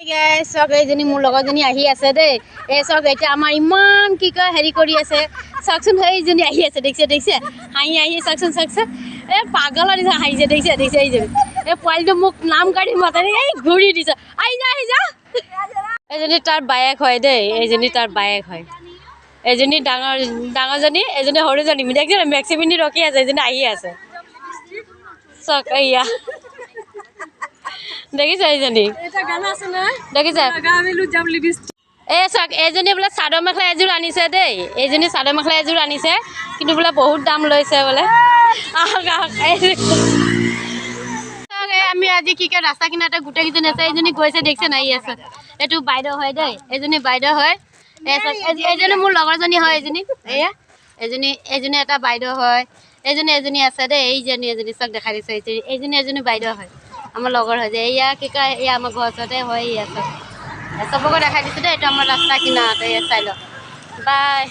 গাইছ চক এইজনী মোৰ লগৰজনী আহি আছে দেই এই চক এতিয়া আমাৰ ইমান কি কয় হেৰি কৰি আছে চাওকচোন সেইজনী আহি আছে দেখিছে হাঁহি আহি চাওকচোন এই পাগলৰ নিচিনা হাঁহিছে দেখিছে এইজনী এই পোৱালিটো মোক নাম কাঢ়ি মাতে এই ঘূৰি দিছে আহি যা এইজনী তাৰ বায়েক হয় দেই এইজনী তাৰ বায়েক হয় এজনী ডাঙৰজনী এজনী সৰুজনী দেখিছে মেক্সি পিন্ধি ৰখি আছে এজনী আহি আছে চক এয়া দেখিছে এইজনী দেখিছে এই চাওক এইজনী বোলে চাদৰ মেখেলা এযোৰ আনিছে দেই এইজনী চাদৰ মেখেলা এযোৰ আনিছে কিন্তু বোলে বহুত দাম লৈছে বোলে আহক আমি আজি কি কয় ৰাস্তা কিনাৰতে গোটেইকেইজনী আছে এইজনী গৈছে দেখিছে নাই আছে এইটো বাইদেউ হয় দেই এইজনী বাইদেউ হয় এইজনী মোৰ লগৰজনী হয় এয়া এইজনী এটা বাইদেউ হয় এজনী আছে দেই এজনী চাওক দেখাই দিছে এজনী বাইদেউ হয় আমাৰ লগৰ হয় যে এয়া কি কয় এয়া আমাৰ ঘৰৰ ওচৰতে হয় এয়া চবকে দেখাই দিছোঁ দেই এইটো আমাৰ ৰাস্তা কিনাৰতে চাই লওক বাই